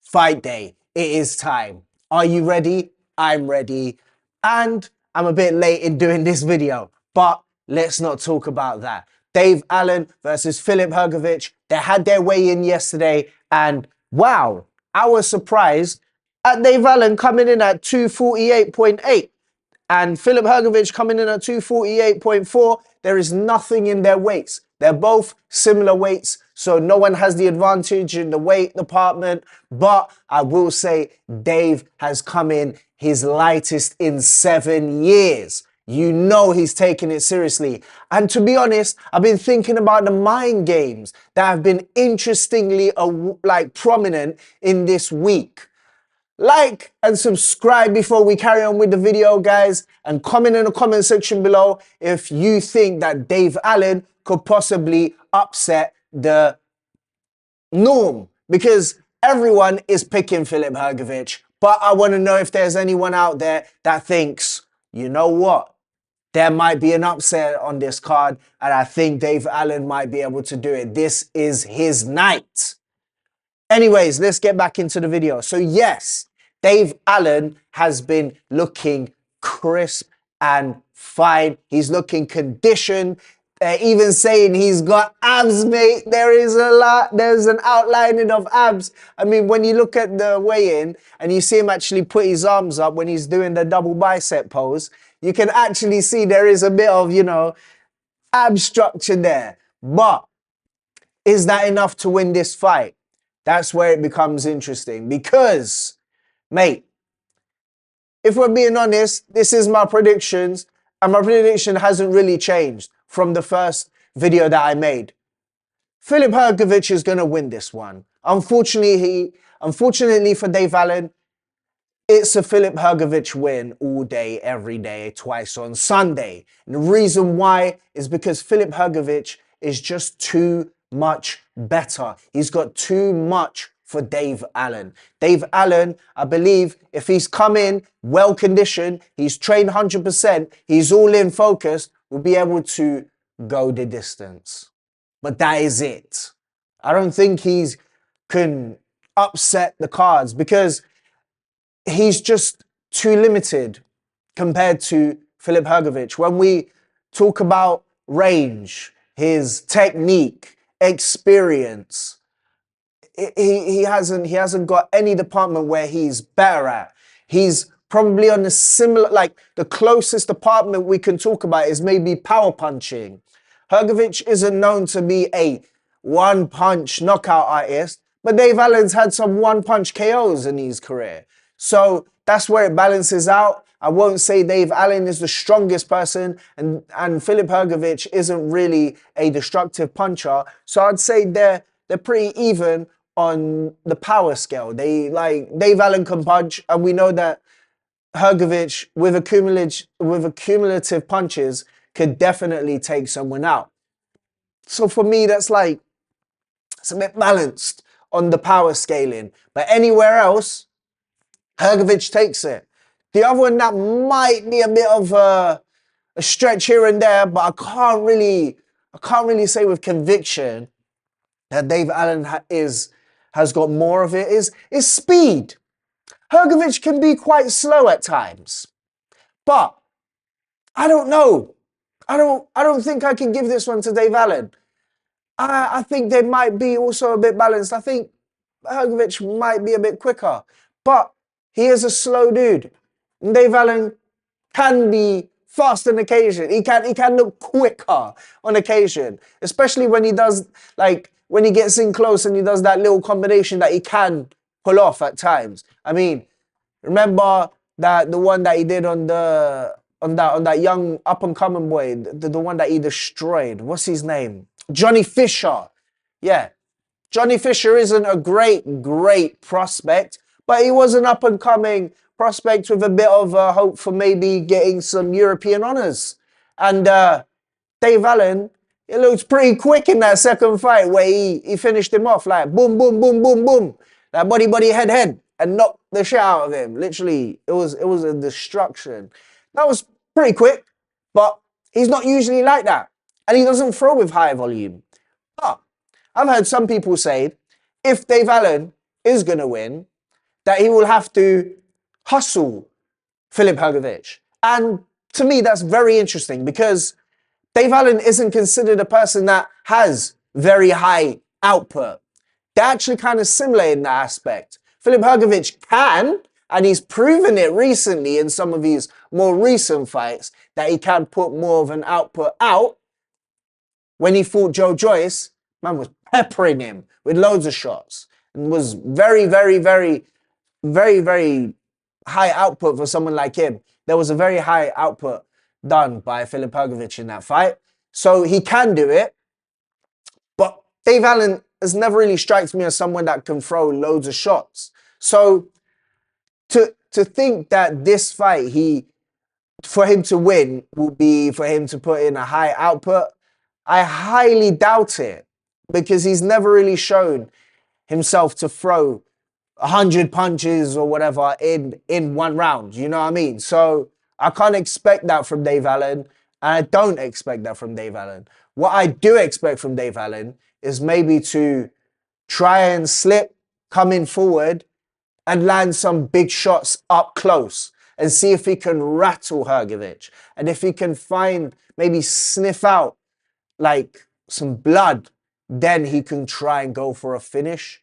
Fight day. It is time. Are you ready? I'm ready. And I'm a bit late in doing this video, but let's not talk about that. Dave Allen versus Filip Hrgović. They had their weigh-in yesterday, and wow, I was surprised at Dave Allen coming in at 248.8 and Filip Hrgović coming in at 248.4. There is nothing in their weights. They're both similar weights, so no one has the advantage in the weight department. But I will say Dave has come in his lightest in 7 years. You know he's taking it seriously. And to be honest, I've been thinking about the mind games that have been interestingly prominent in this week. Like and subscribe before we carry on with the video, guys, and comment in the comment section below if you think that Dave Allen could possibly upset the norm, because everyone is picking Filip Hrgović, but I want to know if there's anyone out there that thinks, you know what, there might be an upset on this card, and I think Dave Allen might be able to do it. This is his night. Anyways, let's get back into the video. So yes, Dave Allen has been looking crisp and fine. He's looking conditioned. They're even saying he's got abs, mate. There's an outlining of abs. I mean, when you look at the weigh-in and you see him actually put his arms up when he's doing the double bicep pose, you can actually see there is a bit of, you know, ab structure there. But is that enough to win this fight? That's where it becomes interesting because, mate, if we're being honest, this is my predictions, and my prediction hasn't really changed from the first video that I made. Filip Hrgović is going to win this one. Unfortunately for Dave Allen, it's a Filip Hrgović win all day, every day, twice on Sunday. And the reason why is because Filip Hrgović is just too much better. He's got too much for Dave Allen. Dave Allen, I believe, if he's come in well conditioned, he's trained 100%, he's all in focus, will be able to go the distance. But that is it. I don't think he can upset the cards because he's just too limited compared to Filip Hrgović. When we talk about range, his technique, experience, he hasn't got any department where he's better at. He's probably on a similar, like the closest department we can talk about is maybe power punching. Hrgović isn't known to be a one-punch knockout artist, but Dave Allen's had some one-punch KOs in his career. So that's where it balances out. I won't say Dave Allen is the strongest person and Filip Hrgović isn't really a destructive puncher. So I'd say they're pretty even on the power scale. Dave Allen can punch, and we know that Hrgović with accumulative punches could definitely take someone out. So for me, it's a bit balanced on the power scaling. But anywhere else, Hrgović takes it. The other one that might be a bit of a stretch here and there, but I can't really say with conviction that Dave Allen has got more of it, is speed. Hrgović can be quite slow at times, but I don't know. I don't think I can give this one to Dave Allen. I think they might be also a bit balanced. I think Hrgović might be a bit quicker, but he is a slow dude. And Dave Allen can be fast on occasion. He can look quicker on occasion, especially when he does, like, when he gets in close and he does that little combination that he can pull off at times. I mean, remember that the one that he did on that young up and coming boy, the one that he destroyed. What's his name? Johnny Fisher. Yeah, Johnny Fisher isn't a great prospect, but he was an up and coming prospect with a bit of hope for maybe getting some European honours. And Dave Allen, it looked pretty quick in that second fight where he finished him off like boom, boom, boom, boom, boom. Like body, head, and knocked the shit out of him. Literally, it was a destruction. That was pretty quick, but he's not usually like that. And he doesn't throw with high volume. But I've heard some people say, if Dave Allen is going to win, that he will have to hustle Filip Hrgović. And to me, that's very interesting because Dave Allen isn't considered a person that has very high output. They're actually kind of similar in that aspect. Filip Hrgović can, and he's proven it recently in some of his more recent fights, that he can put more of an output out. When he fought Joe Joyce, man was peppering him with loads of shots and was very, very, very, very, very high output for someone like him. There was a very high output done by Filip Hrgović in that fight. So he can do it. But Dave Allen has never really struck me as someone that can throw loads of shots. So to think that this fight, for him to win will be for him to put in a high output, I highly doubt it because he's never really shown himself to throw 100 punches or whatever in one round. You know what I mean? So I can't expect that from Dave Allen, and I don't expect that from Dave Allen. What I do expect from Dave Allen is maybe to try and slip, coming forward, and land some big shots up close and see if he can rattle Hrgović. And if he can maybe sniff out like some blood, then he can try and go for a finish.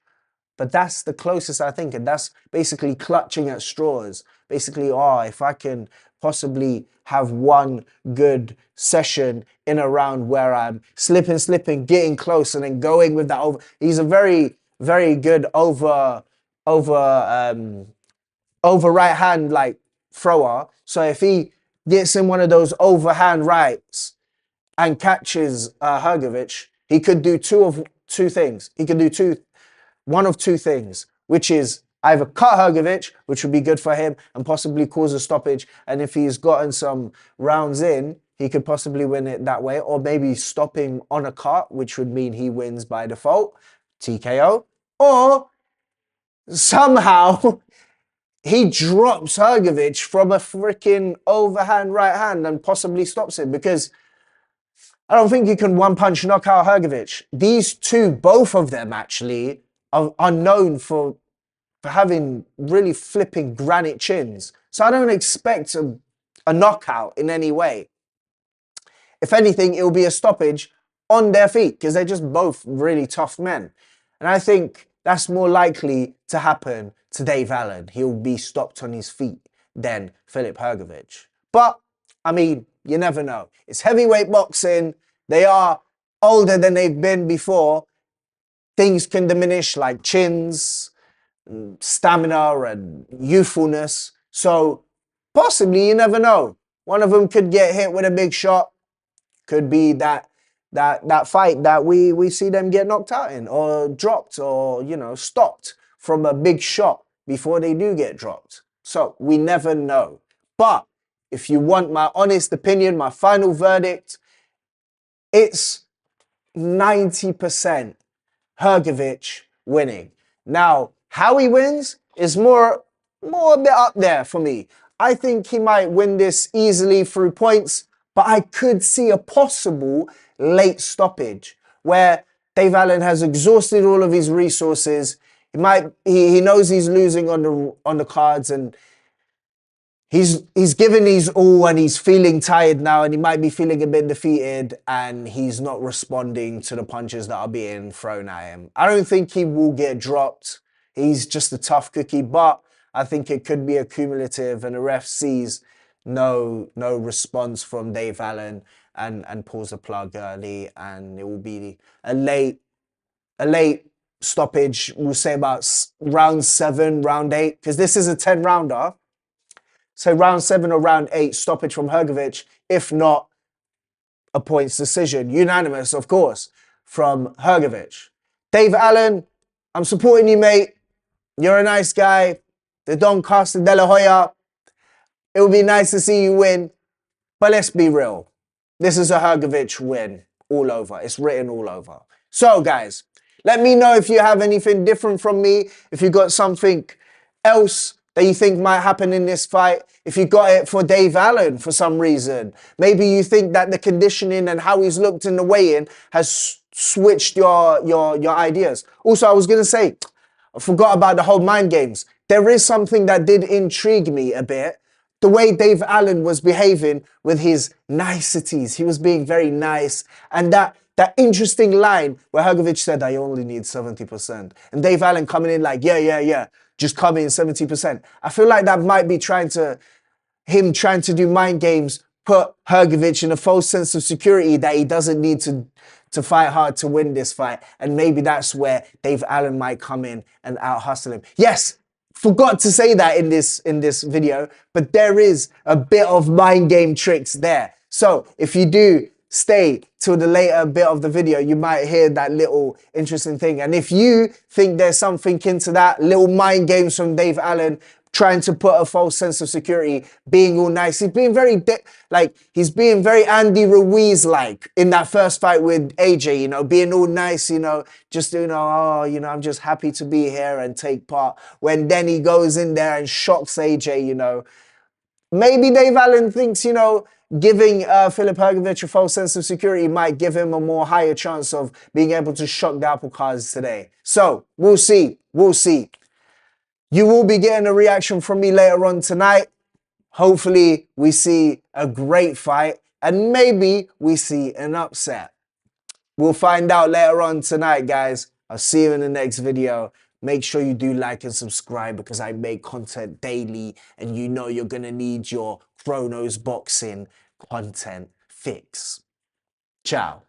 But that's the closest I think. And that's basically clutching at straws. Basically, if I can possibly have one good session in a round where I'm slipping, getting close, and then going with that over. He's a very, very good over right hand like thrower. So if he gets in one of those overhand rights and catches Hrgović, he could do two things. He could do one of two things, which is either cut Hrgović, which would be good for him, and possibly cause a stoppage. And if he's gotten some rounds in, he could possibly win it that way, or maybe stop him on a cut, which would mean he wins by default, TKO, or somehow he drops Hrgović from a freaking overhand right hand and possibly stops him, because I don't think you can one-punch knock out Hrgović. These two, both of them actually, are known for having really flipping granite chins. So I don't expect a knockout in any way. If anything, it will be a stoppage on their feet because they're just both really tough men. And I think that's more likely to happen to Dave Allen. He'll be stopped on his feet than Filip Hrgović. But, I mean, you never know. It's heavyweight boxing. They are older than they've been before. Things can diminish like chins, stamina, and youthfulness. So, possibly, you never know. One of them could get hit with a big shot. Could be that fight that we see them get knocked out in, or dropped, or, you know, stopped from a big shot before they do get dropped. So we never know. But if you want my honest opinion, my final verdict, it's 90% Hrgović winning. Now, how he wins is more a bit up there for me. I think he might win this easily through points, but I could see a possible late stoppage where Dave Allen has exhausted all of his resources. He knows he's losing on the cards, and he's given his all, and he's feeling tired now, and he might be feeling a bit defeated, and he's not responding to the punches that are being thrown at him. I don't think he will get dropped. He's just a tough cookie, but I think it could be accumulative, and the ref sees no response from Dave Allen and pulls the plug early, and it will be a late stoppage. We'll say about round 7, round 8, because this is a 10-rounder. So round 7 or round 8 stoppage from Hrgović, if not a points decision, unanimous of course, from Hrgović. Dave Allen, I'm supporting you, mate. You're a nice guy. The Don Costa de la Hoya. It would be nice to see you win, but let's be real. This is a Hrgović win all over. It's written all over. So, guys, let me know if you have anything different from me, if you got something else that you think might happen in this fight, if you got it for Dave Allen for some reason. Maybe you think that the conditioning and how he's looked in the weigh-in has switched your ideas. Also, I was going to say, I forgot about the whole mind games. there is something that did intrigue me a bit. The way Dave Allen was behaving with his niceties. He was being very nice. And that interesting line where Hrgovic said, I only need 70%. And Dave Allen coming in like, yeah, just come in 70%. I feel like that might be trying to do mind games, put Hrgovic in a false sense of security that he doesn't need to fight hard to win this fight. And maybe that's where Dave Allen might come in and out-hustle him. Yes, forgot to say that in this video, but there is a bit of mind game tricks there. So if you do stay till the later bit of the video, you might hear that little interesting thing. And if you think there's something into that, little mind games from Dave Allen, trying to put a false sense of security, being all nice. He's being he's being very Andy Ruiz-like in that first fight with AJ, you know, being all nice, you know, just, you know, oh, you know, I'm just happy to be here and take part. When then he goes in there and shocks AJ, you know. Maybe Dave Allen thinks, you know, giving Filip Hrgović a false sense of security might give him a more higher chance of being able to shock the apple cards today. So, we'll see. We'll see. You will be getting a reaction from me later on tonight. Hopefully, we see a great fight and maybe we see an upset. We'll find out later on tonight, guys. I'll see you in the next video. Make sure you do like and subscribe because I make content daily and you know you're going to need your Chronos Boxing content fix. Ciao.